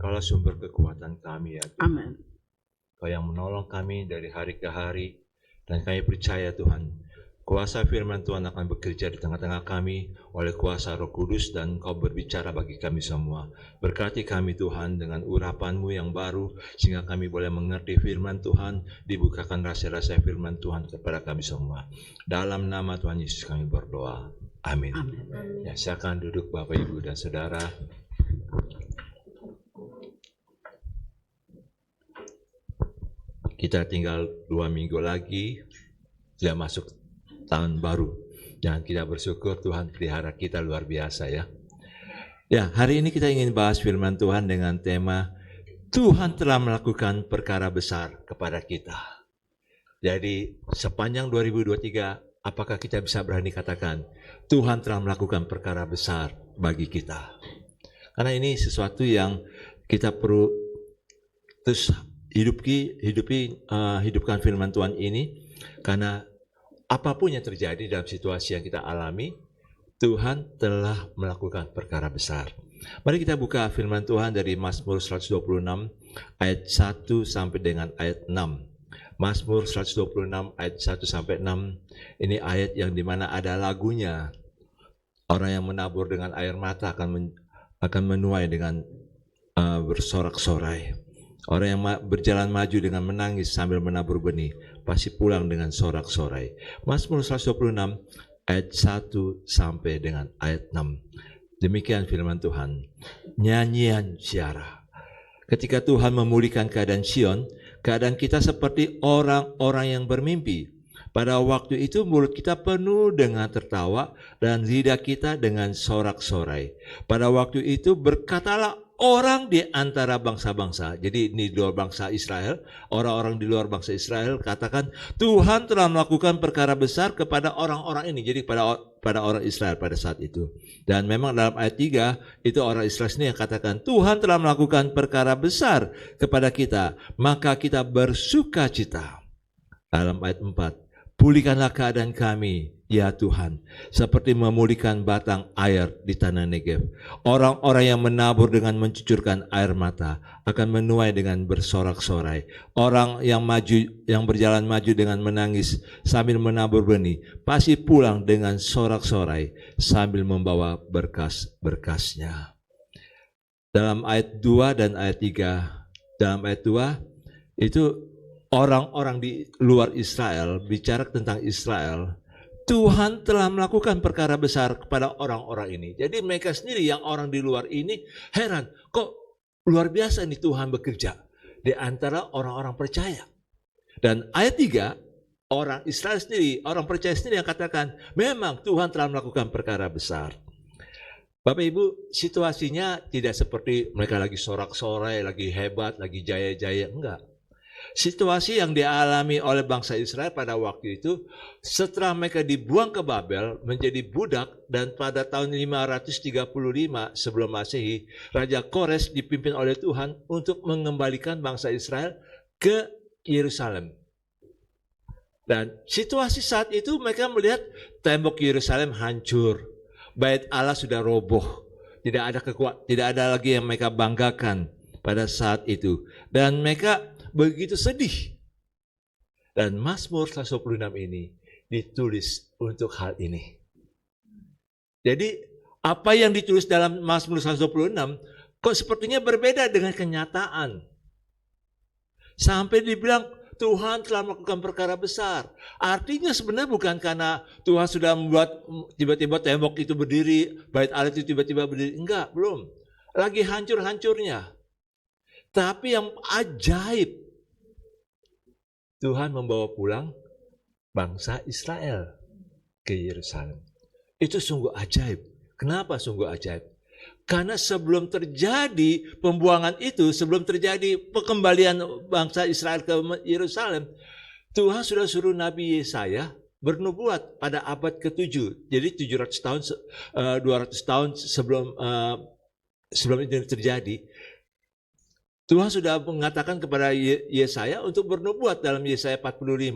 Engkaulah sumber kekuatan kami ya Tuhan. Amin. Kau yang menolong kami dari hari ke hari. Dan kami percaya Tuhan, kuasa firman Tuhan akan bekerja di tengah-tengah kami oleh kuasa Roh Kudus dan Kau berbicara bagi kami semua. Berkati kami Tuhan dengan urapan-Mu yang baru sehingga kami boleh mengerti firman Tuhan, dibukakan rahasia-rahasia firman Tuhan kepada kami semua. Dalam nama Tuhan Yesus kami berdoa. Amin. Amin. Ya, silakan duduk Bapak Ibu dan Saudara. Kita tinggal 2 minggu lagi sudah masuk tahun baru. Dan kita bersyukur Tuhan pelihara kita luar biasa ya. Ya, hari ini kita ingin bahas firman Tuhan dengan tema Tuhan telah melakukan perkara besar kepada kita. Jadi sepanjang 2023, apakah kita bisa berani katakan Tuhan telah melakukan perkara besar bagi kita? Karena ini sesuatu yang kita perlu terus hidupkan firman Tuhan ini, karena apapun yang terjadi dalam situasi yang kita alami, Tuhan telah melakukan perkara besar. Mari kita buka firman Tuhan dari Mazmur 126 ayat 1 sampai dengan ayat 6. Mazmur 126 ayat 1 sampai 6. Ini ayat yang dimana ada lagunya. Orang yang menabur dengan air mata akan menuai dengan bersorak-sorai. Orang yang berjalan maju dengan menangis sambil menabur benih pasti pulang dengan sorak-sorai. Mazmur 126 ayat 1 sampai dengan ayat 6. Demikian firman Tuhan. Nyanyian ziarah. Ketika Tuhan memulihkan keadaan Sion, keadaan kita seperti orang-orang yang bermimpi. Pada waktu itu mulut kita penuh dengan tertawa dan lidah kita dengan sorak-sorai. Pada waktu itu berkatalah orang di antara bangsa-bangsa. Jadi ini di luar bangsa Israel, orang-orang di luar bangsa Israel katakan Tuhan telah melakukan perkara besar kepada orang-orang ini. Jadi pada orang Israel pada saat itu. Dan memang dalam ayat 3 itu orang Israel sendiri yang katakan Tuhan telah melakukan perkara besar kepada kita, maka kita bersuka cita. Dalam ayat 4, pulihkanlah keadaan kami, ya Tuhan, seperti memulihkan batang air di tanah Negev. Orang-orang yang menabur dengan mencucurkan air mata akan menuai dengan bersorak-sorai. Orang yang berjalan maju dengan menangis sambil menabur benih pasti pulang dengan sorak-sorai sambil membawa berkas-berkasnya. Dalam ayat 2 dan ayat 3, dalam ayat 2 itu orang-orang di luar Israel bicara tentang Israel. Tuhan telah melakukan perkara besar kepada orang-orang ini. Jadi mereka sendiri yang orang di luar ini heran, kok luar biasa nih Tuhan bekerja di antara orang-orang percaya. Dan ayat 3, orang Israel sendiri, orang percaya sendiri yang katakan, memang Tuhan telah melakukan perkara besar. Bapak Ibu, situasinya tidak seperti mereka lagi sorak-sorai, lagi hebat, lagi jaya-jaya, enggak. Situasi yang dialami oleh bangsa Israel pada waktu itu, setelah mereka dibuang ke Babel menjadi budak, dan pada tahun 535 sebelum Masehi, Raja Kores dipimpin oleh Tuhan untuk mengembalikan bangsa Israel ke Yerusalem. Dan situasi saat itu mereka melihat tembok Yerusalem hancur, bait Allah sudah roboh, tidak ada lagi yang mereka banggakan pada saat itu, dan mereka begitu sedih. Dan Mazmur 126 ini ditulis untuk hal ini. Jadi apa yang ditulis dalam Mazmur 126 kok sepertinya berbeda dengan kenyataan. Sampai dibilang Tuhan telah melakukan perkara besar. Artinya sebenarnya bukan karena Tuhan sudah membuat tiba-tiba tembok itu berdiri, bait Allah itu tiba-tiba berdiri. Enggak, belum. Lagi hancur-hancurnya. Tapi yang ajaib, Tuhan membawa pulang bangsa Israel ke Yerusalem. Itu sungguh ajaib. Kenapa sungguh ajaib? Karena sebelum terjadi pembuangan itu, sebelum terjadi pengembalian bangsa Israel ke Yerusalem, Tuhan sudah suruh Nabi Yesaya bernubuat pada abad ke-7. Jadi 200 tahun sebelum itu terjadi. Tuhan sudah mengatakan kepada Yesaya untuk bernubuat dalam Yesaya 45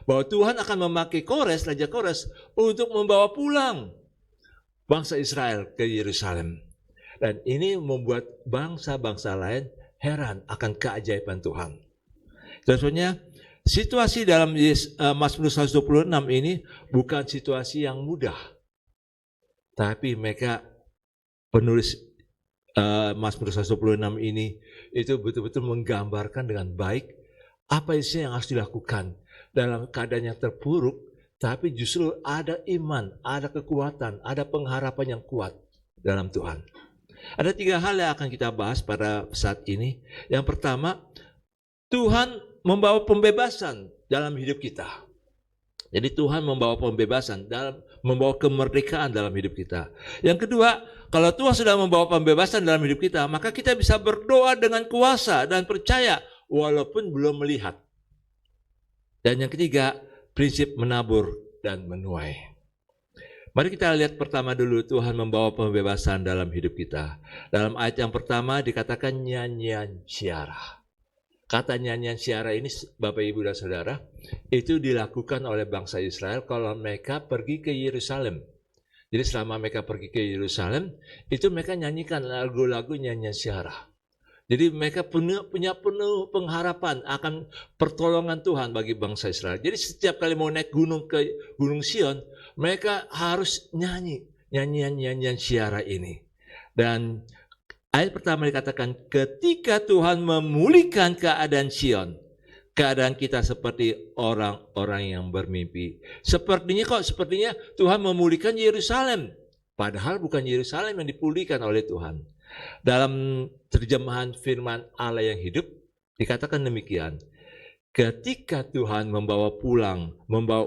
bahwa Tuhan akan memakai Raja Kores untuk membawa pulang bangsa Israel ke Yerusalem. Dan ini membuat bangsa-bangsa lain heran akan keajaiban Tuhan. Tentunya situasi dalam Mazmur 126 ini bukan situasi yang mudah. Tapi mereka penulis Mazmur 126 ini itu betul-betul menggambarkan dengan baik apa isi yang harus dilakukan dalam keadaan yang terpuruk, tapi justru ada iman, ada kekuatan, ada pengharapan yang kuat dalam Tuhan. Ada 3 hal yang akan kita bahas pada saat ini. Yang pertama, Tuhan membawa pembebasan dalam hidup kita. Jadi Tuhan membawa pembebasan, membawa kemerdekaan dalam hidup kita. Yang kedua, kalau Tuhan sudah membawa pembebasan dalam hidup kita, maka kita bisa berdoa dengan kuasa dan percaya walaupun belum melihat. Dan yang ketiga, prinsip menabur dan menuai. Mari kita lihat pertama dulu Tuhan membawa pembebasan dalam hidup kita. Dalam ayat yang pertama dikatakan nyanyian syiarah. Kata nyanyian syiarah ini Bapak Ibu dan Saudara, itu dilakukan oleh bangsa Israel kalau mereka pergi ke Yerusalem. Jadi selama mereka pergi ke Yerusalem, itu mereka nyanyikan lagu-lagu nyanyian syiarah. Jadi mereka punya penuh pengharapan akan pertolongan Tuhan bagi bangsa Israel. Jadi setiap kali mau naik gunung ke Gunung Sion, mereka harus nyanyian syiarah ini. Dan ayat pertama dikatakan, ketika Tuhan memulihkan keadaan Sion, keadaan kita seperti orang-orang yang bermimpi. Sepertinya Tuhan memulihkan Yerusalem. Padahal bukan Yerusalem yang dipulihkan oleh Tuhan. Dalam terjemahan firman Allah yang hidup, dikatakan demikian. Ketika Tuhan membawa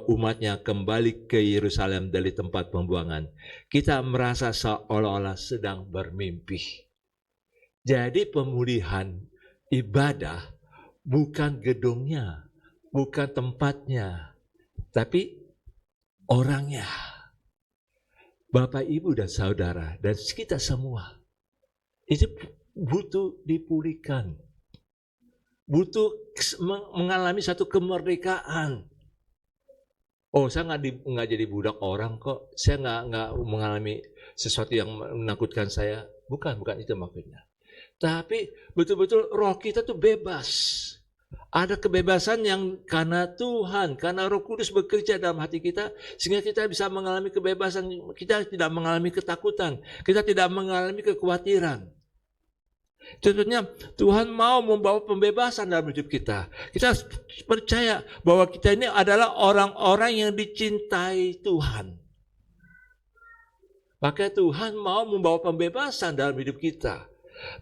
umatnya kembali ke Yerusalem dari tempat pembuangan, kita merasa seolah-olah sedang bermimpi. Jadi pemulihan ibadah bukan gedungnya, bukan tempatnya, tapi orangnya. Bapak, Ibu, dan Saudara, dan kita semua, itu butuh dipulihkan. Butuh mengalami satu kemerdekaan. Oh, saya nggak jadi budak orang kok. Saya nggak mengalami sesuatu yang menakutkan saya. Bukan itu maksudnya. Tapi betul-betul roh kita tuh bebas. Ada kebebasan yang karena Tuhan, karena Roh Kudus bekerja dalam hati kita, sehingga kita bisa mengalami kebebasan. Kita tidak mengalami ketakutan, kita tidak mengalami kekhawatiran. Tentunya Tuhan mau membawa pembebasan dalam hidup kita. Kita percaya bahwa kita ini adalah orang-orang yang dicintai Tuhan. Maka Tuhan mau membawa pembebasan dalam hidup kita.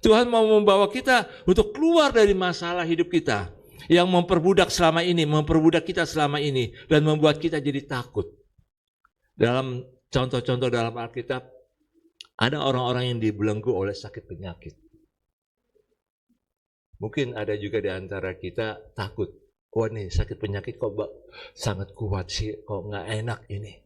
Tuhan mau membawa kita untuk keluar dari masalah hidup kita yang memperbudak kita selama ini dan membuat kita jadi takut. Dalam contoh-contoh dalam Alkitab, ada orang-orang yang dibelenggu oleh sakit penyakit. Mungkin ada juga di antara kita takut. Wah nih sakit penyakit kok sangat kuat sih, kok nggak enak ini.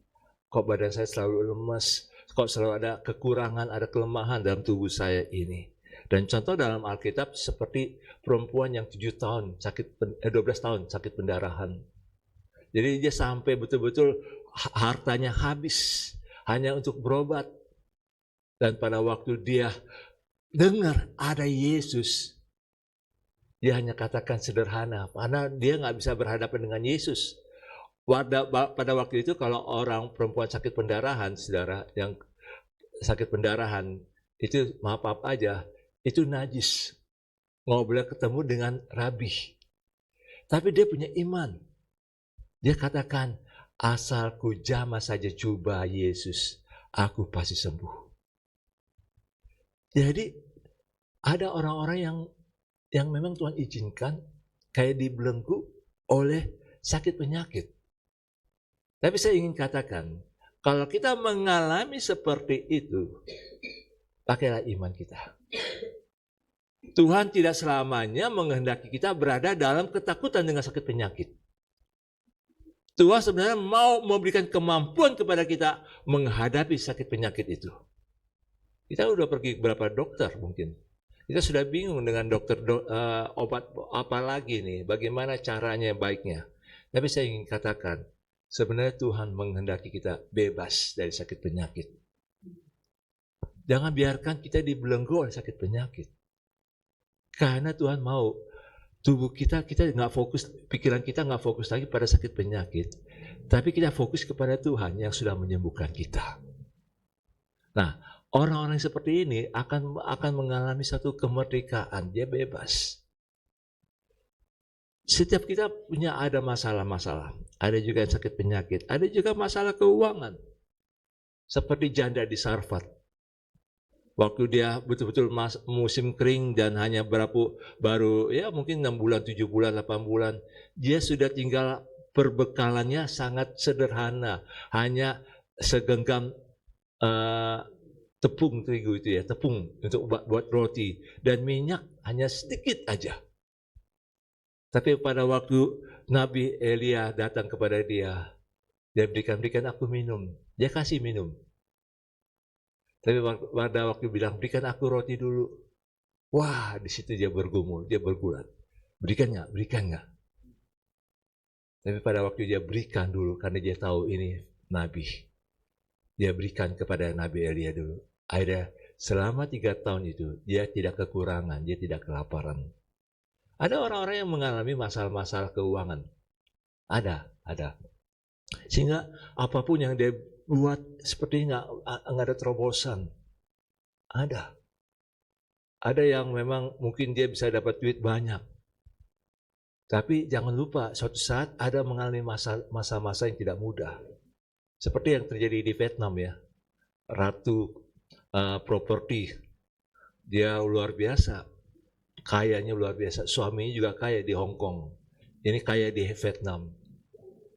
Kok badan saya selalu lemas, kok selalu ada kekurangan, ada kelemahan dalam tubuh saya ini. Dan contoh dalam Alkitab seperti perempuan yang 12 tahun sakit pendarahan. Jadi dia sampai betul-betul hartanya habis hanya untuk berobat. Dan pada waktu dia dengar ada Yesus, dia hanya katakan sederhana, karena dia nggak bisa berhadapan dengan Yesus. Pada waktu itu kalau orang perempuan sakit pendarahan, saudara, yang sakit pendarahan, itu maaf aja, itu najis. Nggak boleh ketemu dengan rabi. Tapi dia punya iman. Dia katakan, asal ku jamah saja jubah Yesus, aku pasti sembuh. Jadi ada orang-orang yang memang Tuhan izinkan kayak dibelenggu oleh sakit penyakit. Tapi saya ingin katakan, kalau kita mengalami seperti itu, pakailah iman kita. Tuhan tidak selamanya menghendaki kita berada dalam ketakutan dengan sakit penyakit. Tuhan sebenarnya mau memberikan kemampuan kepada kita menghadapi sakit penyakit itu. Kita udah pergi ke beberapa dokter mungkin. Kita sudah bingung dengan obat apa lagi nih, bagaimana caranya baiknya. Tapi saya ingin katakan, sebenarnya Tuhan menghendaki kita bebas dari sakit penyakit. Jangan biarkan kita dibelenggu oleh sakit penyakit. Karena Tuhan mau tubuh kita nggak fokus, pikiran kita nggak fokus lagi pada sakit penyakit, tapi kita fokus kepada Tuhan yang sudah menyembuhkan kita. Nah, orang-orang seperti ini akan mengalami satu kemerdekaan, dia bebas. Setiap kita punya ada masalah-masalah, ada juga yang sakit penyakit, ada juga masalah keuangan. Seperti janda di Sarfat. Waktu dia betul-betul musim kering dan hanya baru ya mungkin 6 bulan, 7 bulan, 8 bulan, dia sudah tinggal perbekalannya sangat sederhana, hanya segenggam tepung terigu itu ya, tepung untuk buat roti, dan minyak hanya sedikit aja. Tapi pada waktu Nabi Elia datang kepada dia berikan aku minum, dia kasih minum. Tapi pada waktu bilang, berikan aku roti dulu. Wah, di situ dia bergumul, dia bergulat. Berikan nggak? Tapi pada waktu dia berikan dulu, karena dia tahu ini Nabi. Dia berikan kepada Nabi Elia dulu. Akhirnya selama 3 tahun itu, dia tidak kekurangan, dia tidak kelaparan. Ada orang-orang yang mengalami masalah-masalah keuangan. Ada. Sehingga apapun yang dia buat seperti nggak ada terobosan. Ada yang memang mungkin dia bisa dapat duit banyak. Tapi jangan lupa suatu saat ada mengalami masa-masa yang tidak mudah. Seperti yang terjadi di Vietnam ya. Ratu properti. Dia luar biasa. Kayanya luar biasa. Suaminya juga kaya di Hong Kong. Ini kaya di Vietnam.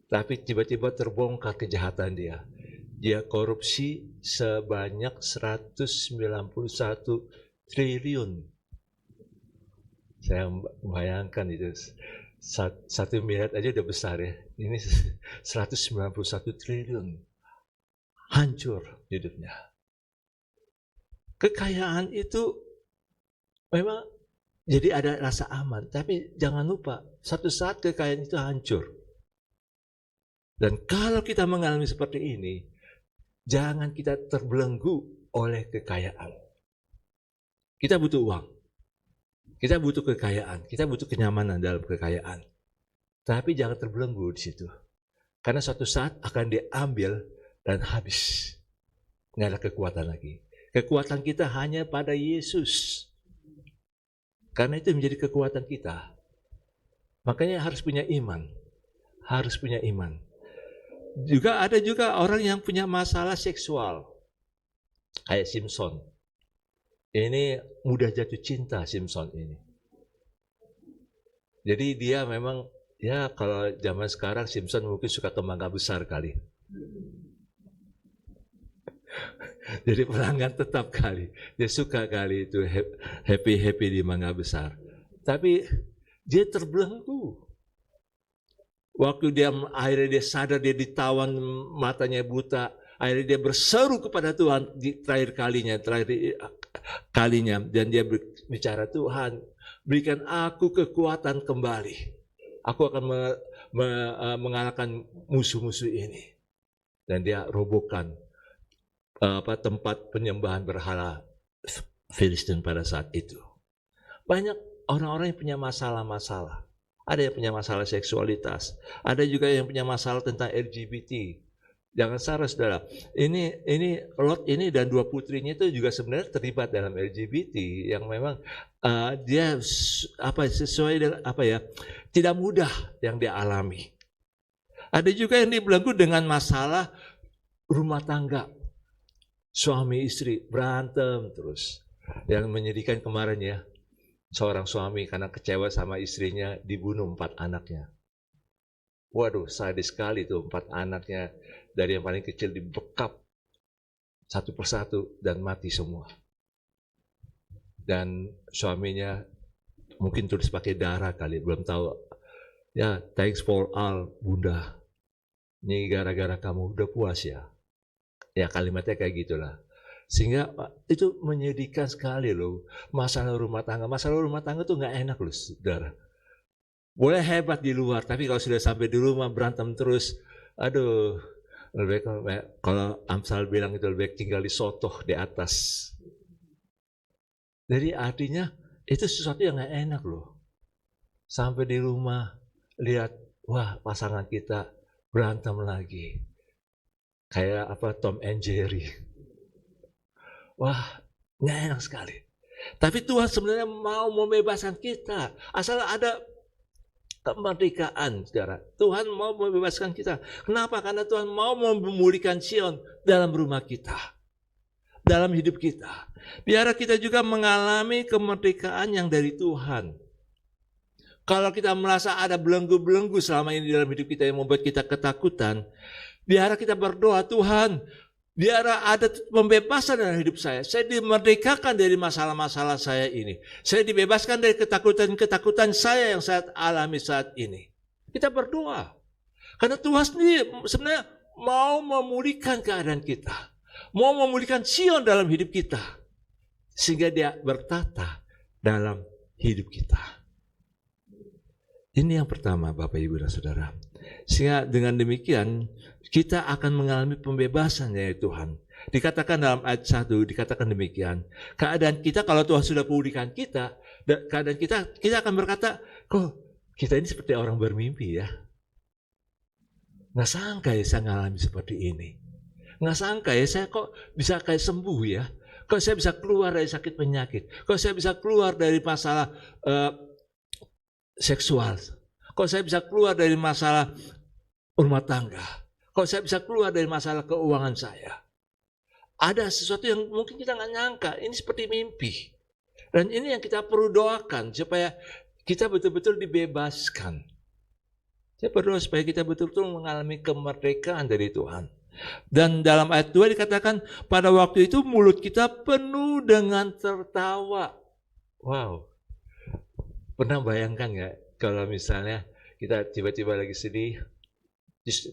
Tapi tiba-tiba terbongkar kejahatan dia. Dia korupsi sebanyak 191 triliun. Saya bayangkan itu 1 miliar aja udah besar ya. Ini 191 triliun. Hancur hidupnya. Kekayaan itu memang jadi ada rasa aman. Tapi jangan lupa, satu saat kekayaan itu hancur. Dan kalau kita mengalami seperti ini, jangan kita terbelenggu oleh kekayaan. Kita butuh uang. Kita butuh kekayaan. Kita butuh kenyamanan dalam kekayaan. Tapi jangan terbelenggu di situ. Karena suatu saat akan diambil dan habis. Nggak ada kekuatan lagi. Kekuatan kita hanya pada Yesus. Karena itu menjadi kekuatan kita. Makanya harus punya iman. Harus punya iman. Ada juga orang yang punya masalah seksual. Kayak Simpson. Ini mudah jatuh cinta Simpson ini. Jadi dia memang, ya kalau zaman sekarang Simpson mungkin suka ke mangga besar kali. Jadi pelanggan tetap kali. Dia suka kali itu happy di mangga besar. Tapi dia terbelenggu. Waktu akhirnya dia sadar, dia ditawan, matanya buta, akhirnya dia berseru kepada Tuhan di terakhir kalinya, dan dia bicara, Tuhan, berikan aku kekuatan kembali. Aku akan mengalahkan musuh-musuh ini. Dan dia robohkan tempat penyembahan berhala Filistin pada saat itu. Banyak orang-orang yang punya masalah-masalah. Ada yang punya masalah seksualitas, ada juga yang punya masalah tentang LGBT. Jangan salah saudara, ini Lot ini dan 2 putrinya itu juga sebenarnya terlibat dalam LGBT yang memang dia sesuai dengan tidak mudah yang dia alami. Ada juga yang dibelenggu dengan masalah rumah tangga, suami istri berantem terus. Yang menyedihkan kemarin ya, seorang suami karena kecewa sama istrinya dibunuh 4 anaknya. Waduh, sadis sekali tuh 4 anaknya, dari yang paling kecil dibekap satu persatu dan mati semua. Dan suaminya mungkin tulis pakai darah kali, belum tahu. Ya, thanks for all, Bunda. Ini gara-gara kamu, udah puas ya. Ya kalimatnya kayak gitulah. Sehingga itu menyedihkan sekali loh. Masalah rumah tangga tuh nggak enak loh saudara. Boleh hebat di luar, tapi kalau sudah sampai di rumah berantem terus, aduh, Lebih kalau Amsal bilang itu lebih tinggal di sotoh di atas. Jadi artinya itu sesuatu yang gak enak loh. Sampai di rumah lihat, wah pasangan kita berantem lagi. Kayak Tom and Jerry. Wah, gak enak sekali. Tapi Tuhan sebenarnya mau membebaskan kita. Asal ada kemerdekaan, saudara. Tuhan mau membebaskan kita. Kenapa? Karena Tuhan mau memulihkan Sion dalam rumah kita, dalam hidup kita. Biar kita juga mengalami kemerdekaan yang dari Tuhan. Kalau kita merasa ada belenggu-belenggu selama ini dalam hidup kita yang membuat kita ketakutan, biar kita berdoa, Tuhan, biar ada pembebasan dalam hidup saya. Saya dimerdekakan dari masalah-masalah saya ini. Saya dibebaskan dari ketakutan-ketakutan saya yang saya alami saat ini. Kita berdoa. Karena Tuhan sendiri sebenarnya mau memulihkan keadaan kita. Mau memulihkan Sion dalam hidup kita. Sehingga dia bertata dalam hidup kita. Ini yang pertama Bapak Ibu dan Saudara. Sehingga dengan demikian kita akan mengalami pembebasan dari Tuhan. Dikatakan dalam ayat 1, dikatakan demikian. Keadaan kita kalau Tuhan sudah pulihkan kita, keadaan kita akan berkata, kok kita ini seperti orang bermimpi ya. Nggak sangka ya saya mengalami seperti ini. Nggak sangka ya saya kok bisa kayak sembuh ya. Kok saya bisa keluar dari sakit penyakit. Kok saya bisa keluar dari masalah seksual. Kok saya bisa keluar dari masalah rumah tangga. Kok saya bisa keluar dari masalah keuangan saya. Ada sesuatu yang mungkin kita nggak nyangka. Ini seperti mimpi. Dan ini yang kita perlu doakan supaya kita betul-betul dibebaskan. Saya berdoa supaya kita betul-betul mengalami kemerdekaan dari Tuhan. Dan dalam ayat 2 dikatakan, pada waktu itu mulut kita penuh dengan tertawa. Wow. Pernah bayangkan nggak kalau misalnya kita tiba-tiba lagi sedih,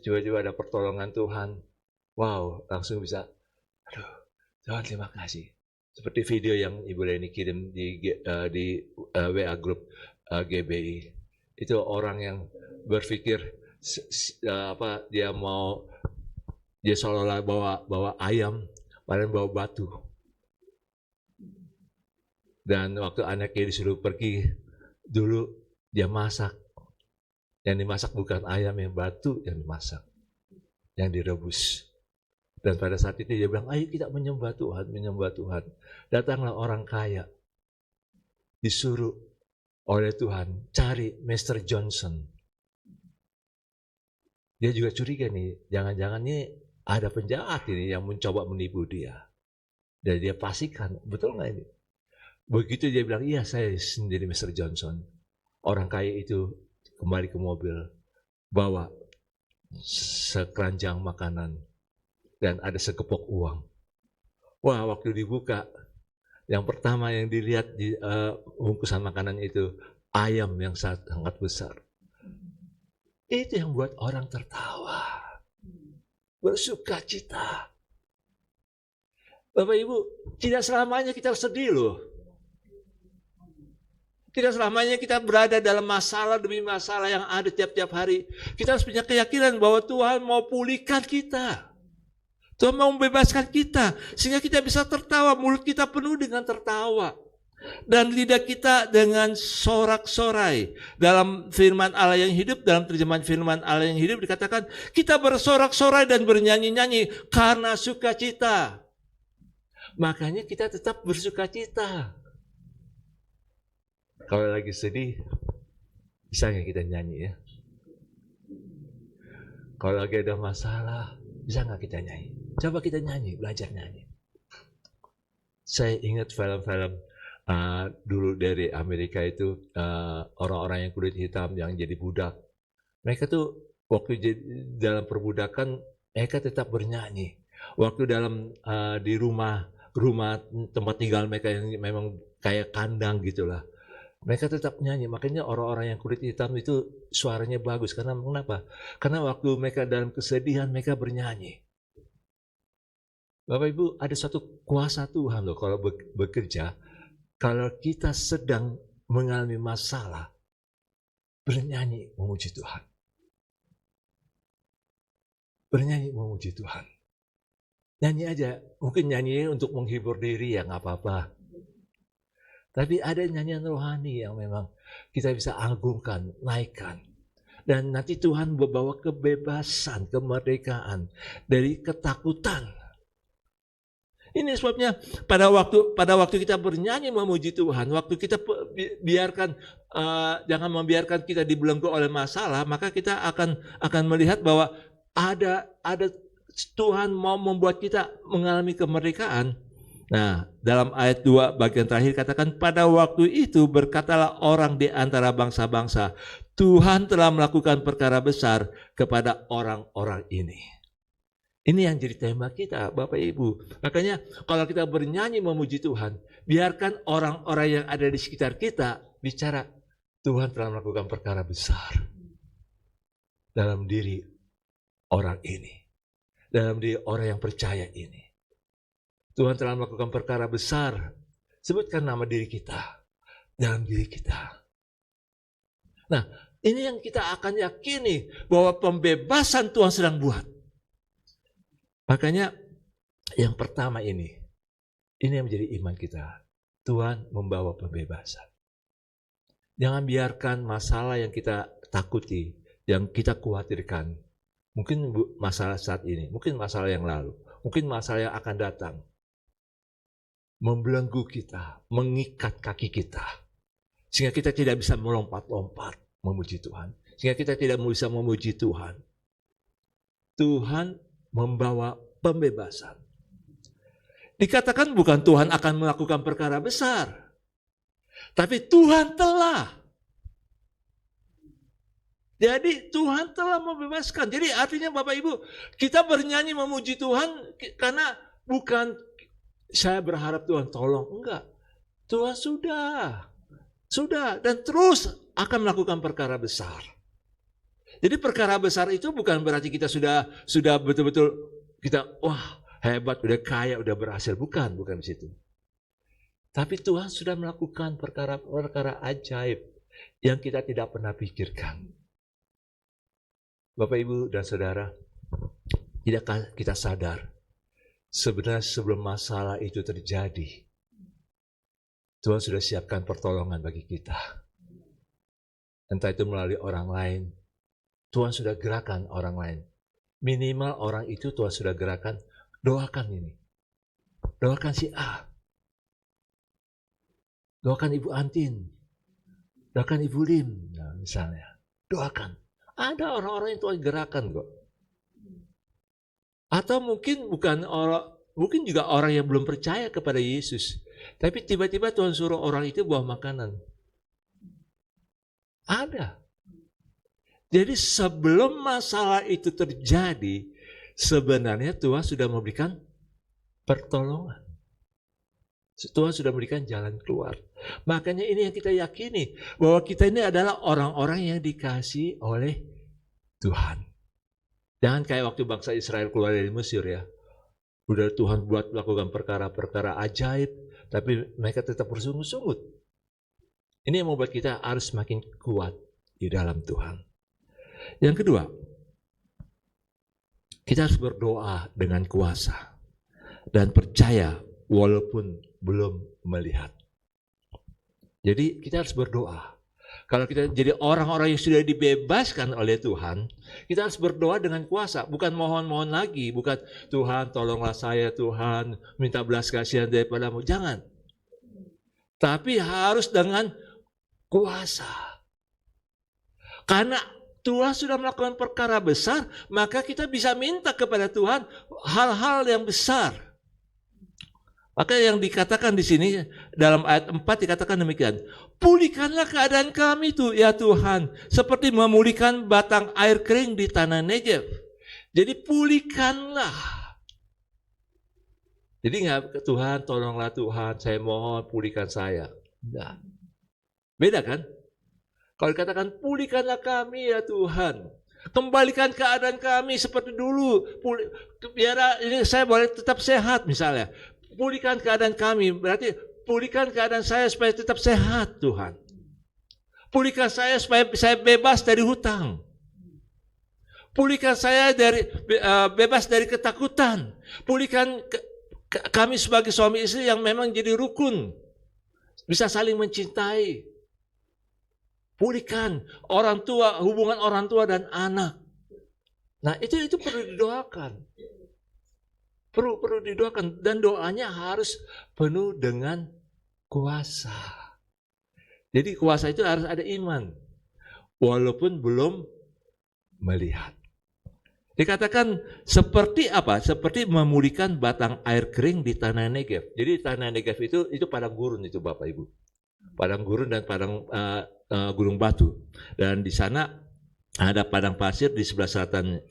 tiba-tiba ada pertolongan Tuhan, wow, langsung bisa, aduh, Tuhan terima kasih. Seperti video yang Ibu Leni kirim di WA grup GBI, itu orang yang berpikir dia seolah-olah bawa ayam, padahal bawa batu. Dan waktu anaknya disuruh pergi, dulu dia masak. Yang dimasak bukan ayam, yang batu yang dimasak. Yang direbus. Dan pada saat itu dia bilang, ayo kita menyembah Tuhan, menyembah Tuhan. Datanglah orang kaya. Disuruh oleh Tuhan, cari Mr. Johnson. Dia juga curiga nih, jangan-jangan ini ada penjahat ini yang mencoba menipu dia. Dan dia pastikan, betul nggak ini? Begitu dia bilang, iya saya sendiri Mr. Johnson. Orang kaya itu kembali ke mobil, bawa sekeranjang makanan, dan ada sekepok uang. Wah, waktu dibuka, yang pertama yang dilihat di bungkusan makanan itu, ayam yang sangat besar. Itu yang buat orang tertawa, bersuka cita. Bapak Ibu, tidak selamanya kita sedih loh. Tidak selamanya kita berada dalam masalah demi masalah yang ada tiap-tiap hari. Kita harus punya keyakinan bahwa Tuhan mau pulihkan kita. Tuhan mau membebaskan kita. Sehingga kita bisa tertawa, mulut kita penuh dengan tertawa. Dan lidah kita dengan sorak-sorai. Dalam firman Allah yang hidup, dalam terjemahan firman Allah yang hidup dikatakan, kita bersorak-sorai dan bernyanyi-nyanyi karena sukacita. Makanya kita tetap bersukacita. Kalau lagi sedih, bisa nggak kita nyanyi ya? Kalau lagi ada masalah, bisa nggak kita nyanyi? Coba kita nyanyi, belajar nyanyi. Saya ingat film-film dulu dari Amerika itu, orang-orang yang kulit hitam yang jadi budak. Mereka tuh waktu dalam perbudakan, mereka tetap bernyanyi. Waktu dalam di rumah tempat tinggal mereka yang memang kayak kandang gitulah. Mereka tetap nyanyi, makanya orang-orang yang kulit hitam itu suaranya bagus. Karena kenapa? Karena waktu mereka dalam kesedihan, mereka bernyanyi. Bapak Ibu, ada satu kuasa Tuhan loh kalau bekerja. Kalau kita sedang mengalami masalah, bernyanyi memuji Tuhan. bernyanyi memuji Tuhan. Nyanyi aja, mungkin nyanyi untuk menghibur diri ya nggak apa-apa. Tapi ada nyanyian rohani yang memang kita bisa agungkan, naikkan. Dan nanti Tuhan membawa kebebasan, kemerdekaan dari ketakutan. Ini sebabnya pada waktu kita bernyanyi memuji Tuhan, waktu kita biarkan jangan membiarkan kita dibelenggu oleh masalah, maka kita akan melihat bahwa ada Tuhan mau membuat kita mengalami kemerdekaan. Nah, dalam ayat 2 bagian terakhir katakan, pada waktu itu berkatalah orang di antara bangsa-bangsa, Tuhan telah melakukan perkara besar kepada orang-orang ini. Ini yang jadi tema kita, Bapak Ibu. Makanya kalau kita bernyanyi memuji Tuhan, biarkan orang-orang yang ada di sekitar kita bicara, Tuhan telah melakukan perkara besar dalam diri orang ini, dalam diri orang yang percaya ini. Tuhan telah melakukan perkara besar. Sebutkan nama diri kita, dalam diri kita. Nah, ini yang kita akan yakini bahwa pembebasan Tuhan sedang buat. Makanya yang pertama ini yang menjadi iman kita. Tuhan membawa pembebasan. Jangan biarkan masalah yang kita takuti, yang kita khawatirkan. Mungkin masalah saat ini, mungkin masalah yang lalu, mungkin masalah yang akan datang. Membelenggu kita, mengikat kaki kita. Sehingga kita tidak bisa melompat-lompat memuji Tuhan. Sehingga kita tidak bisa memuji Tuhan. Tuhan membawa pembebasan. Dikatakan bukan Tuhan akan melakukan perkara besar, tapi Tuhan telah. Jadi Tuhan telah membebaskan. Jadi artinya Bapak Ibu, kita bernyanyi memuji Tuhan karena bukan saya berharap Tuhan tolong, enggak. Tuhan sudah dan terus akan melakukan perkara besar. Jadi perkara besar itu bukan berarti kita sudah betul-betul kita wah hebat, udah kaya, udah berhasil, bukan di situ. Tapi Tuhan sudah melakukan perkara ajaib yang kita tidak pernah pikirkan. Bapak Ibu dan Saudara, tidakkah kita sadar sebenarnya sebelum masalah itu terjadi, Tuhan sudah siapkan pertolongan bagi kita. Entah itu melalui orang lain, Tuhan sudah gerakan orang lain. Minimal orang itu Tuhan sudah gerakan, doakan ini. Doakan si A. Doakan Ibu Antin. Doakan Ibu Lim, nah, misalnya. Doakan. Ada orang-orang yang Tuhan gerakan kok. Atau mungkin juga orang yang belum percaya kepada Yesus. Tapi tiba-tiba Tuhan suruh orang itu bawa makanan. Ada. Jadi sebelum masalah itu terjadi, sebenarnya Tuhan sudah memberikan pertolongan. Tuhan sudah memberikan jalan keluar. Makanya ini yang kita yakini, bahwa kita ini adalah orang-orang yang dikasihi oleh Tuhan. Jangan kayak waktu bangsa Israel keluar dari Mesir ya. Udah Tuhan buat melakukan perkara-perkara ajaib, tapi mereka tetap bersungut-sungut. Ini yang membuat kita harus semakin kuat di dalam Tuhan. Yang kedua, kita harus berdoa dengan kuasa dan percaya walaupun belum melihat. Jadi kita harus berdoa. Kalau kita jadi orang-orang yang sudah dibebaskan oleh Tuhan, kita harus berdoa dengan kuasa, bukan mohon-mohon lagi, bukan Tuhan tolonglah saya, Tuhan minta belas kasihan daripadamu, jangan. Tapi harus dengan kuasa. Karena Tuhan sudah melakukan perkara besar, maka kita bisa minta kepada Tuhan hal-hal yang besar. Maka yang dikatakan di sini dalam ayat 4 dikatakan demikian. Pulihkanlah keadaan kami itu ya Tuhan, seperti memulihkan batang air kering di tanah Negev. Jadi pulihkanlah. Jadi enggak Tuhan tolonglah Tuhan, saya mohon pulihkan saya. Enggak. Beda kan? Kalau dikatakan pulihkanlah kami ya Tuhan, kembalikan keadaan kami seperti dulu, biar ini saya boleh tetap sehat misalnya. Pulihkan keadaan kami, berarti pulihkan keadaan saya supaya tetap sehat Tuhan. Pulihkan saya supaya saya bebas dari hutang. Pulihkan saya dari bebas dari ketakutan. Pulihkan kami sebagai suami istri yang memang jadi rukun, bisa saling mencintai. Pulihkan orang tua, hubungan orang tua dan anak. Nah, itu perlu didoakan. Perlu didoakan, dan doanya harus penuh dengan kuasa. Jadi kuasa itu harus ada iman, walaupun belum melihat. Dikatakan seperti apa? Seperti memulihkan batang air kering di tanah Negev. Jadi tanah Negev itu padang gurun itu Bapak Ibu. Padang gurun dan padang gunung batu. Dan di sana ada padang pasir di sebelah selatan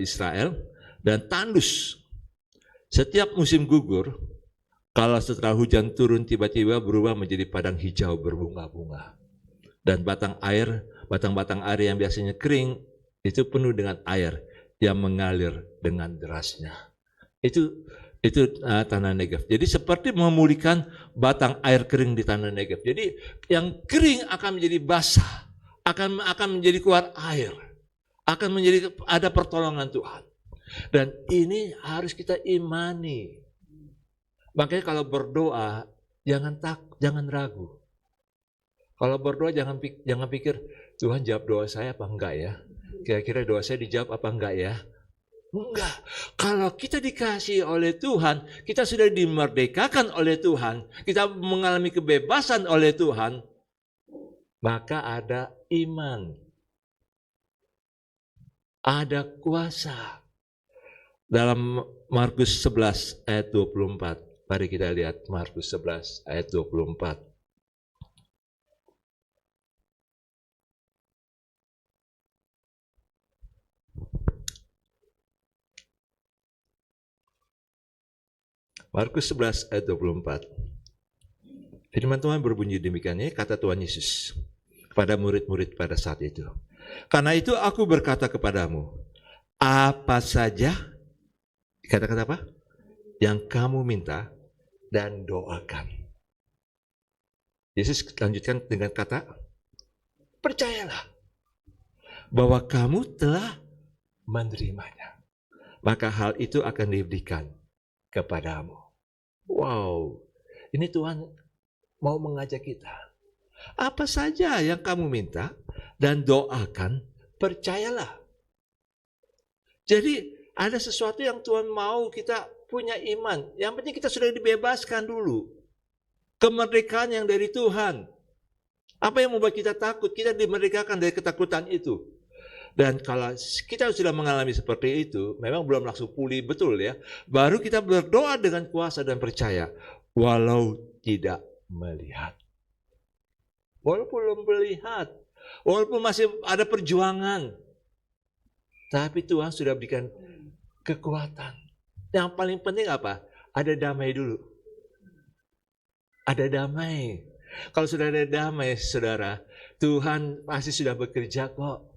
Israel dan tandus. Setiap musim gugur, kalau setelah hujan turun tiba-tiba berubah menjadi padang hijau berbunga-bunga. Dan batang-batang air yang biasanya kering itu penuh dengan air yang mengalir dengan derasnya. Itu tanah Negev. Jadi seperti memulihkan batang air kering di tanah Negev. Jadi yang kering akan menjadi basah, akan menjadi keluar air, akan menjadi ada pertolongan Tuhan. Dan ini harus kita imani. Makanya kalau berdoa jangan ragu. Kalau berdoa jangan pikir Tuhan jawab doa saya apa enggak ya? Kira-kira doa saya dijawab apa enggak ya? Enggak. Kalau kita dikasihi oleh Tuhan, kita sudah dimerdekakan oleh Tuhan, kita mengalami kebebasan oleh Tuhan, maka ada iman, ada kuasa. Dalam Markus 11 ayat 24, mari kita lihat Markus 11 ayat 24. Markus 11 ayat 24. Firman Tuhan berbunyi demikian, kata Tuhan Yesus kepada murid-murid pada saat itu. Karena itu aku berkata kepadamu, apa saja, kata-kata apa? Yang kamu minta dan doakan. Yesus lanjutkan dengan kata, percayalah bahwa kamu telah menerimanya. Maka hal itu akan diberikan kepadamu. Wow, ini Tuhan mau mengajak kita. Apa saja yang kamu minta dan doakan, percayalah. Jadi ada sesuatu yang Tuhan mau kita punya iman. Yang penting kita sudah dibebaskan dulu. Kemerdekaan yang dari Tuhan. Apa yang membuat kita takut? Kita dimerdekakan dari ketakutan itu. Dan kalau kita sudah mengalami seperti itu, memang belum langsung pulih betul ya. Baru kita berdoa dengan kuasa dan percaya, walau tidak melihat. Walaupun belum melihat, walaupun masih ada perjuangan, tapi Tuhan sudah berikan kekuatan. Yang paling penting apa? Ada damai dulu. Ada damai. Kalau sudah ada damai, saudara, Tuhan pasti sudah bekerja kok.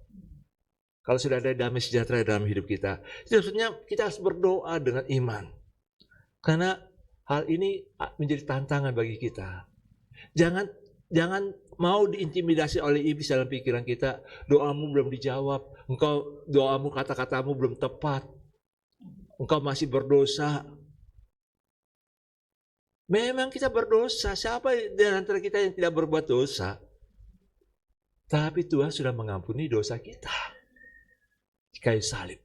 Kalau sudah ada damai sejahtera dalam hidup kita, sebenarnya kita harus berdoa dengan iman. Karena hal ini menjadi tantangan bagi kita. Jangan mau diintimidasi oleh iblis dalam pikiran kita. Doamu belum dijawab, doamu, kata-katamu belum tepat. Engkau masih berdosa. Memang kita berdosa. Siapa di antara kita yang tidak berbuat dosa? Tapi Tuhan sudah mengampuni dosa kita. Kayu salib.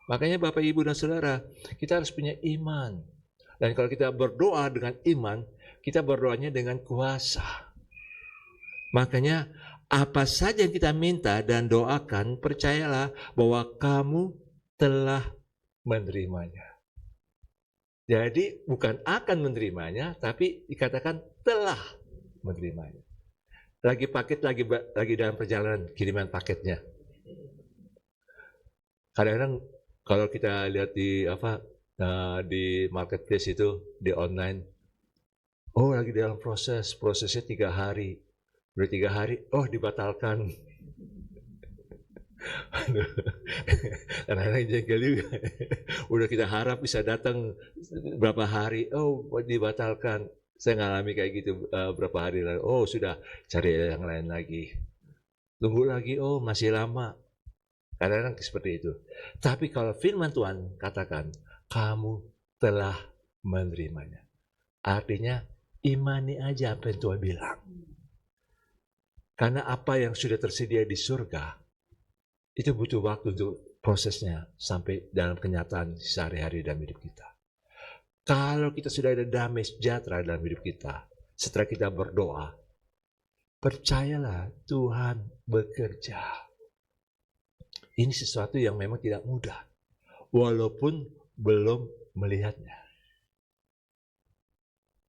Makanya Bapak, Ibu, dan Saudara, kita harus punya iman. Dan kalau kita berdoa dengan iman, kita berdoanya dengan kuasa. Makanya apa saja yang kita minta dan doakan, percayalah bahwa kamu telah menerimanya. Jadi bukan akan menerimanya, tapi dikatakan telah menerimanya. Lagi dalam perjalanan kiriman paketnya. Kadang-kadang kalau kita lihat di marketplace itu, di online, lagi dalam prosesnya 3 hari, udah 3 hari, dibatalkan. Kadang-kadang jengkel juga. Udah kita harap bisa datang berapa hari, dibatalkan. Saya ngalami kayak gitu berapa hari lalu. Sudah cari yang lain lagi. Tunggu lagi, masih lama. Kadang-kadang seperti itu. Tapi kalau firman Tuhan katakan, kamu telah menerimanya. Artinya, imani aja apa yang Tuhan bilang. Karena apa yang sudah tersedia di surga, itu butuh waktu untuk prosesnya sampai dalam kenyataan sehari-hari dalam hidup kita. Kalau kita sudah ada damai sejahtera dalam hidup kita, setelah kita berdoa, percayalah Tuhan bekerja. Ini sesuatu yang memang tidak mudah, walaupun belum melihatnya.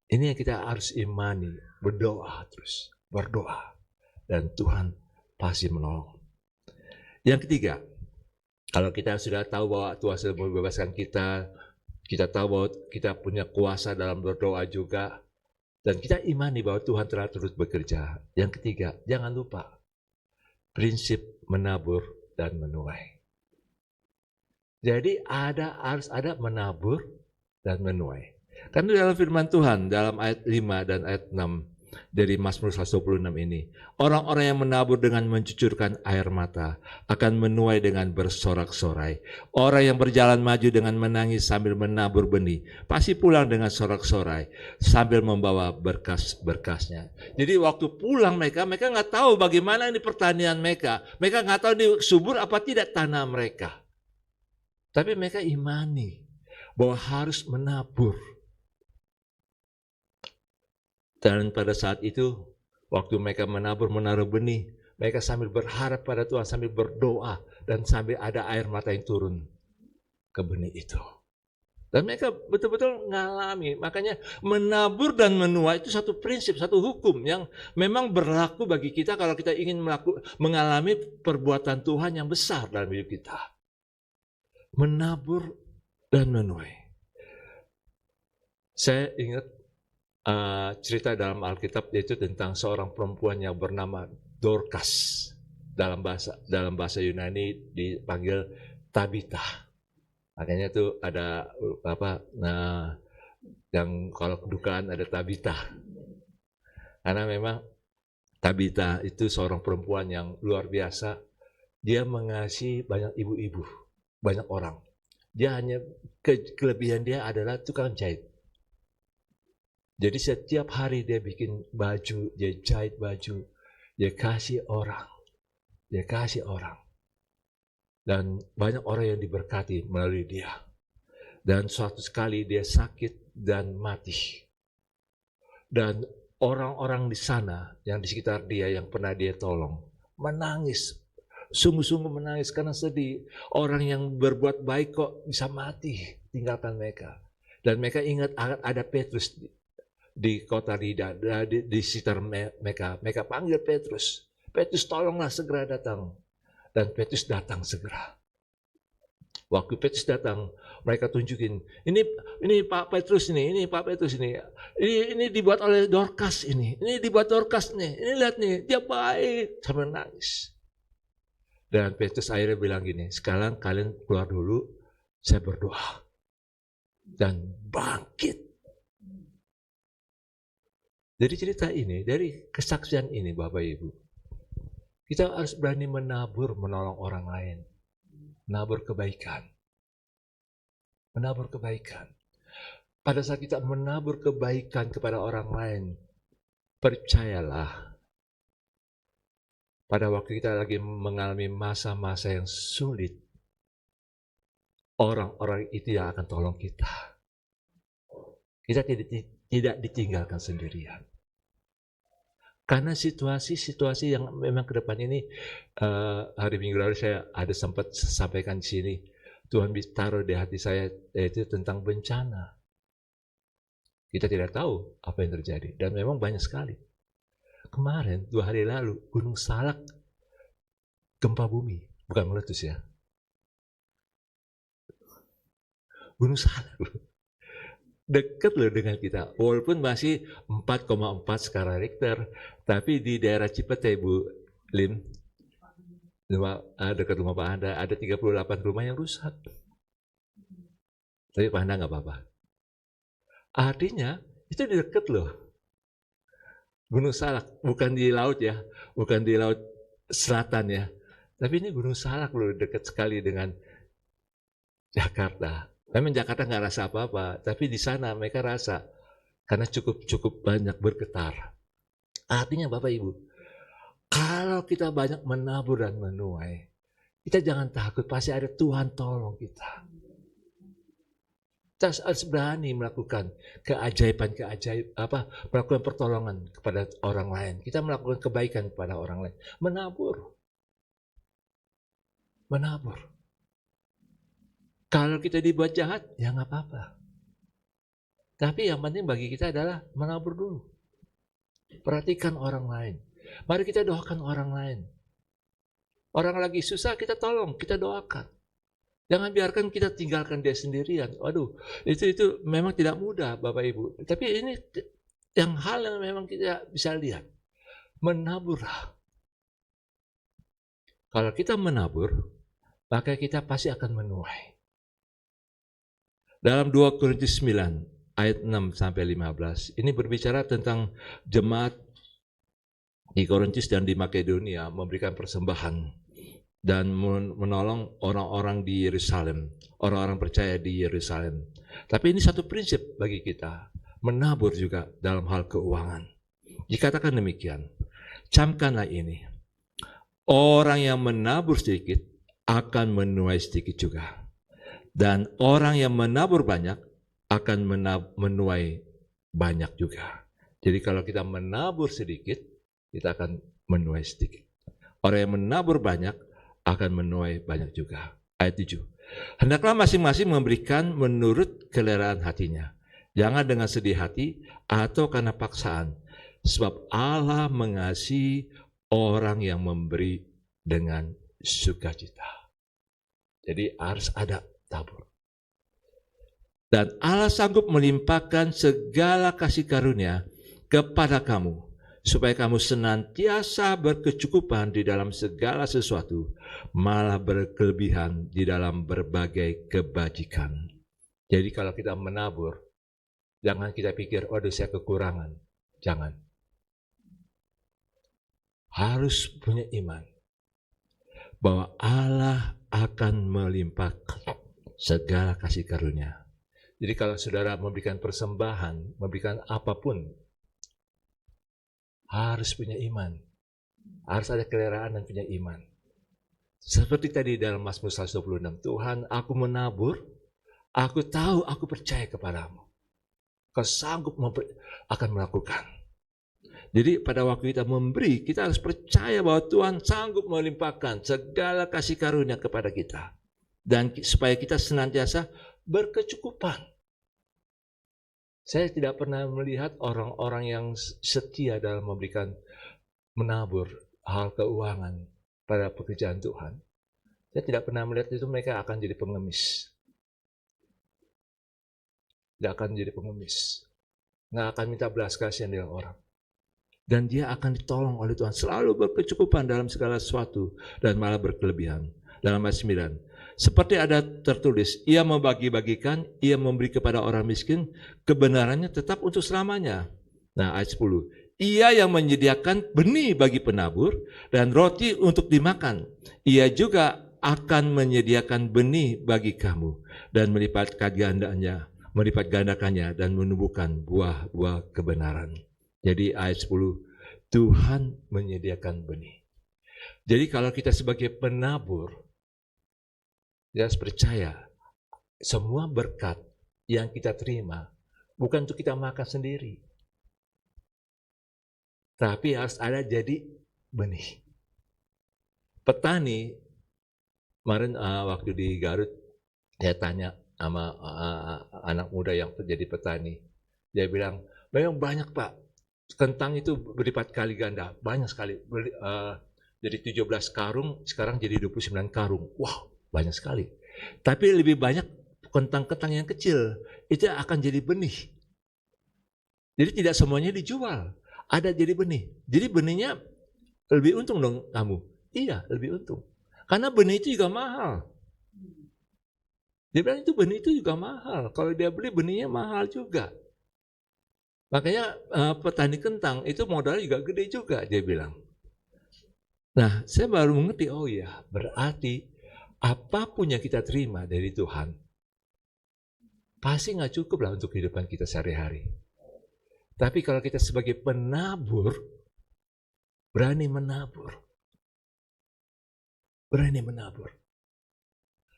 Ini yang kita harus imani, berdoa terus, berdoa. Dan Tuhan pasti menolong. Yang ketiga, kalau kita sudah tahu bahwa Tuhan sudah membebaskan kita, kita tahu bahwa kita punya kuasa dalam berdoa juga, dan kita imani bahwa Tuhan telah terus bekerja. Yang ketiga, jangan lupa prinsip menabur dan menuai. Jadi harus ada menabur dan menuai. Karena dalam firman Tuhan, dalam ayat 5 dan ayat 6 dari Mazmur 126 ini, orang-orang yang menabur dengan mencucurkan air mata akan menuai dengan bersorak-sorai. Orang yang berjalan maju dengan menangis sambil menabur benih pasti pulang dengan sorak-sorai sambil membawa berkas-berkasnya. Jadi waktu pulang mereka nggak tahu bagaimana ini pertanian mereka nggak tahu ini subur apa tidak tanah mereka. Tapi mereka imani bahwa harus menabur. Dan pada saat itu, waktu mereka menabur, menaruh benih, mereka sambil berharap pada Tuhan, sambil berdoa, dan sambil ada air mata yang turun ke benih itu. Dan mereka betul-betul mengalami. Makanya menabur dan menuai itu satu prinsip, satu hukum yang memang berlaku bagi kita kalau kita ingin mengalami perbuatan Tuhan yang besar dalam hidup kita. Menabur dan menuai. Saya ingat cerita dalam Alkitab yaitu tentang seorang perempuan yang bernama Dorcas. Dalam bahasa Yunani dipanggil Tabitha. Makanya itu ada yang kalau kedukaan ada Tabitha. Karena memang Tabitha itu seorang perempuan yang luar biasa. Dia mengasihi banyak ibu-ibu, banyak orang. Dia hanya kelebihan dia adalah tukang jahit. Jadi setiap hari dia bikin baju, dia jahit baju, dia kasih orang. Dan banyak orang yang diberkati melalui dia. Dan suatu sekali dia sakit dan mati. Dan orang-orang di sana, yang di sekitar dia, yang pernah dia tolong, menangis. Sungguh-sungguh menangis karena sedih. Orang yang berbuat baik kok bisa mati, tinggalkan mereka. Dan mereka ingat ada Petrus di kota Lida, di sekitar mereka. Mereka panggil Petrus. Petrus tolonglah segera datang. Dan Petrus datang segera. Waktu Petrus datang, mereka tunjukin, ini Pak Petrus ini Pak Petrus ini dibuat oleh Dorcas ini dibuat Dorcas nih, ini lihat nih, dia baik, sampai nangis. Dan Petrus akhirnya bilang gini, sekarang kalian keluar dulu, saya berdoa. Dan bangkit. Dari cerita ini, dari kesaksian ini Bapak Ibu, kita harus berani menabur, menolong orang lain. Menabur kebaikan. Menabur kebaikan. Pada saat kita menabur kebaikan kepada orang lain, percayalah, pada waktu kita lagi mengalami masa-masa yang sulit, orang-orang itu yang akan tolong kita. Kita tidak ditinggalkan sendirian. Karena situasi-situasi yang memang ke depan ini, hari Minggu lalu saya ada sempat sampaikan di sini, Tuhan taruh di hati saya, yaitu tentang bencana. Kita tidak tahu apa yang terjadi, dan memang banyak sekali. Kemarin, 2 hari lalu, Gunung Salak, gempa bumi, bukan meletus ya. Gunung Salak, dekat loh dengan kita, walaupun masih 4,4 skala Richter, tapi di daerah Cipete, Bu Lim, dekat rumah Pak Anda, ada 38 rumah yang rusak. Tapi Pak Anda nggak apa-apa. Artinya, itu dekat loh. Gunung Salak, bukan di laut ya, bukan di laut selatan ya, Tapi ini Gunung Salak loh, dekat sekali dengan Jakarta. Memang Jakarta nggak rasa apa-apa, tapi di sana mereka rasa karena cukup banyak bergetar. Artinya Bapak Ibu, kalau kita banyak menabur dan menuai, kita jangan takut, pasti ada Tuhan tolong kita. Kita harus berani melakukan melakukan pertolongan kepada orang lain. Kita melakukan kebaikan kepada orang lain. Menabur. Kalau kita dibuat jahat, ya nggak apa-apa. Tapi yang penting bagi kita adalah menabur dulu. Perhatikan orang lain. Mari kita doakan orang lain. Orang lagi susah, kita tolong, kita doakan. Jangan biarkan kita tinggalkan dia sendirian. Waduh, itu memang tidak mudah Bapak Ibu. Tapi ini hal yang memang kita bisa lihat. Menaburlah. Kalau kita menabur, maka kita pasti akan menuai. Dalam 2 Korintus 9 ayat 6 sampai 15, ini berbicara tentang jemaat di Korintus dan di Makedonia memberikan persembahan dan menolong orang-orang di Yerusalem, orang-orang percaya di Yerusalem. Tapi ini satu prinsip bagi kita, menabur juga dalam hal keuangan. Dikatakan demikian, camkanlah ini, orang yang menabur sedikit akan menuai sedikit juga. Dan orang yang menabur banyak akan menuai banyak juga. Jadi kalau kita menabur sedikit, kita akan menuai sedikit. Orang yang menabur banyak akan menuai banyak juga. Ayat 7. Hendaklah masing-masing memberikan menurut keleraan hatinya. Jangan dengan sedih hati atau karena paksaan. Sebab Allah mengasihi orang yang memberi dengan sukacita. Jadi harus ada tabur. Dan Allah sanggup melimpahkan segala kasih karunia kepada kamu, supaya kamu senantiasa berkecukupan di dalam segala sesuatu, malah berkelebihan di dalam berbagai kebajikan. Jadi kalau kita menabur, jangan kita pikir, waduh saya kekurangan. Jangan. Harus punya iman bahwa Allah akan melimpahkan segala kasih karunia. Jadi kalau saudara memberikan persembahan, memberikan apapun, harus punya iman. Harus ada keleraan dan punya iman. Seperti tadi dalam Mazmur 126, Tuhan aku menabur, aku tahu, aku percaya kepadamu. Kau sanggup akan melakukan. Jadi pada waktu kita memberi, kita harus percaya bahwa Tuhan sanggup melimpahkan segala kasih karunia kepada kita. Dan supaya kita senantiasa berkecukupan. Saya tidak pernah melihat orang-orang yang setia dalam memberikan menabur hal keuangan pada pekerjaan Tuhan. Saya tidak pernah melihat itu mereka akan jadi pengemis. Tidak akan jadi pengemis. Nggak akan minta belas kasihan dengan orang. Dan dia akan ditolong oleh Tuhan. Selalu berkecukupan dalam segala sesuatu. Dan malah berkelebihan. Dalam ayat 9. Seperti ada tertulis, ia membagi-bagikan, ia memberi kepada orang miskin, kebenarannya tetap untuk selamanya. Nah ayat 10. Ia yang menyediakan benih bagi penabur dan roti untuk dimakan. Ia juga akan menyediakan benih bagi kamu dan melipat gandakannya dan menumbuhkan buah-buah kebenaran. Jadi ayat 10, Tuhan menyediakan benih. Jadi kalau kita sebagai penabur, kita harus percaya semua berkat yang kita terima bukan untuk kita makan sendiri, tapi harus ada jadi benih. Petani, kemarin waktu di Garut, saya tanya sama anak muda yang jadi petani, dia bilang, memang banyak Pak, kentang itu berlipat kali ganda, banyak sekali. Jadi 17 karung, sekarang jadi 29 karung. Wow, banyak sekali. Tapi lebih banyak kentang-kentang yang kecil, itu akan jadi benih. Jadi tidak semuanya dijual, ada jadi benih. Jadi benihnya lebih untung dong kamu. Iya, lebih untung. Karena benih itu juga mahal. Dia bilang itu benih itu juga mahal. Kalau dia beli benihnya mahal juga. Makanya petani kentang itu modalnya juga gede juga, dia bilang. Nah, saya baru mengerti, oh ya, berarti apapun yang kita terima dari Tuhan, pasti nggak cukup lah untuk kehidupan kita sehari-hari. Tapi kalau kita sebagai penabur, berani menabur. Berani menabur.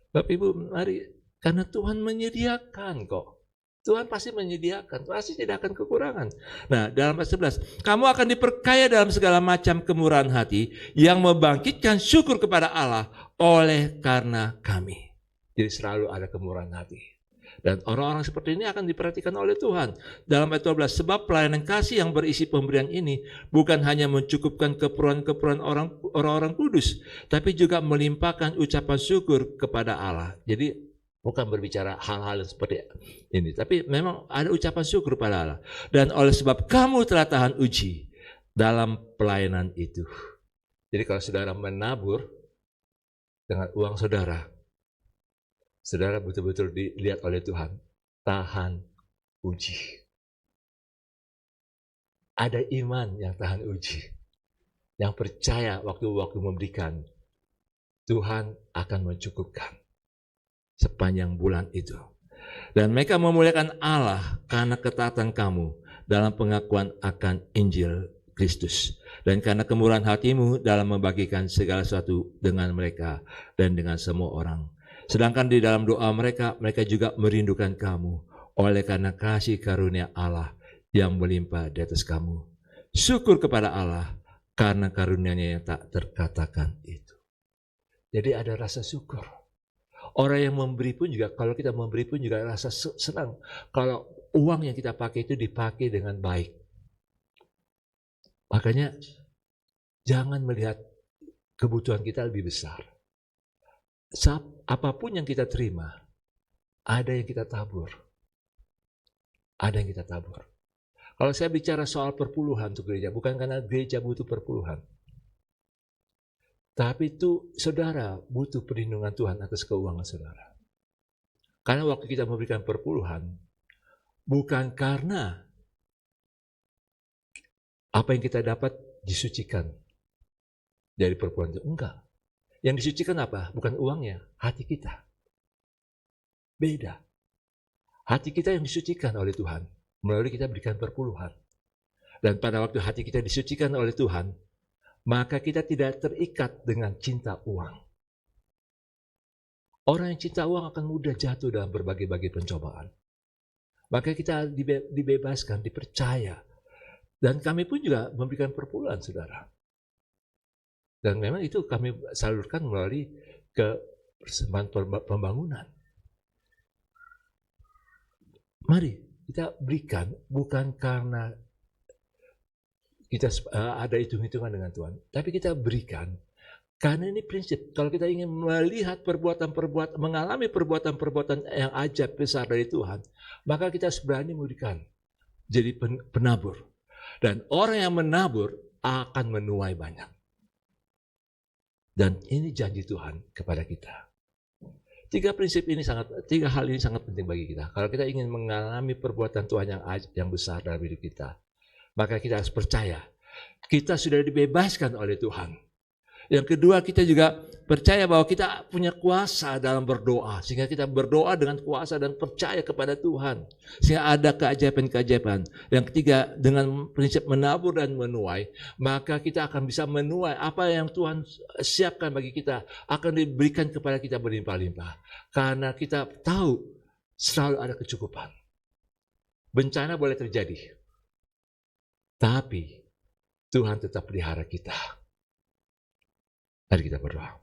Bapak Ibu, mari, karena Tuhan menyediakan kok. Tuhan pasti menyediakan, pasti tidak akan kekurangan. Nah, dalam ayat 11, kamu akan diperkaya dalam segala macam kemurahan hati yang membangkitkan syukur kepada Allah oleh karena kami. Jadi selalu ada kemurahan hati. Dan orang-orang seperti ini akan diperhatikan oleh Tuhan. Dalam ayat 12, sebab pelayanan kasih yang berisi pemberian ini bukan hanya mencukupkan keperluan-keperluan orang-orang kudus, tapi juga melimpahkan ucapan syukur kepada Allah. Jadi bukan berbicara hal-hal seperti ini, tapi memang ada ucapan syukur kepada Allah. Dan oleh sebab kamu telah tahan uji dalam pelayanan itu. Jadi kalau saudara menabur dengan uang saudara, saudara betul-betul dilihat oleh Tuhan, tahan uji. Ada iman yang tahan uji, yang percaya waktu-waktu memberikan, Tuhan akan mencukupkan sepanjang bulan itu. Dan mereka memuliakan Allah karena ketaatan kamu dalam pengakuan akan Injil Kristus. Dan karena kemurahan hatimu dalam membagikan segala sesuatu dengan mereka dan dengan semua orang. Sedangkan di dalam doa mereka juga merindukan kamu oleh karena kasih karunia Allah yang melimpah di atas kamu. Syukur kepada Allah karena karunia-Nya yang tak terkatakan itu. Jadi ada rasa syukur. Orang yang memberi pun juga, kalau kita memberi pun juga rasa senang. Kalau uang yang kita pakai itu dipakai dengan baik. Makanya jangan melihat kebutuhan kita lebih besar. Apapun yang kita terima, ada yang kita tabur. Ada yang kita tabur. Kalau saya bicara soal perpuluhan untuk gereja, bukan karena gereja butuh perpuluhan. Tapi itu saudara butuh perlindungan Tuhan atas keuangan saudara. Karena waktu kita memberikan perpuluhan, bukan karena apa yang kita dapat disucikan dari perpuluhan itu. Enggak. Yang disucikan apa? Bukan uangnya, hati kita. Beda. Hati kita yang disucikan oleh Tuhan, melalui kita berikan perpuluhan. Dan pada waktu hati kita disucikan oleh Tuhan, maka kita tidak terikat dengan cinta uang. Orang yang cinta uang akan mudah jatuh dalam berbagai-bagai pencobaan. Maka kita dibebaskan, dipercaya. Dan kami pun juga memberikan perpuluhan, saudara. Dan memang itu kami salurkan melalui ke persembahan pembangunan. Mari kita berikan bukan karena kita ada hitung-hitungan dengan Tuhan, tapi kita berikan karena ini prinsip. Kalau kita ingin melihat mengalami perbuatan-perbuatan yang ajaib besar dari Tuhan, maka kita harus berani memberikan. Jadi penabur. Dan orang yang menabur akan menuai banyak. Dan ini janji Tuhan kepada kita. Tiga hal ini sangat penting bagi kita. Kalau kita ingin mengalami perbuatan Tuhan yang besar dalam hidup kita, maka kita harus percaya kita sudah dibebaskan oleh Tuhan. Yang kedua, kita juga percaya bahwa kita punya kuasa dalam berdoa, sehingga kita berdoa dengan kuasa dan percaya kepada Tuhan, sehingga ada keajaiban-keajaiban. Yang ketiga, dengan prinsip menabur dan menuai, maka kita akan bisa menuai apa yang Tuhan siapkan bagi kita, akan diberikan kepada kita berlimpah-limpah. Karena kita tahu selalu ada kecukupan. Bencana boleh terjadi, tapi Tuhan tetap pelihara kita. Mari kita berdoa.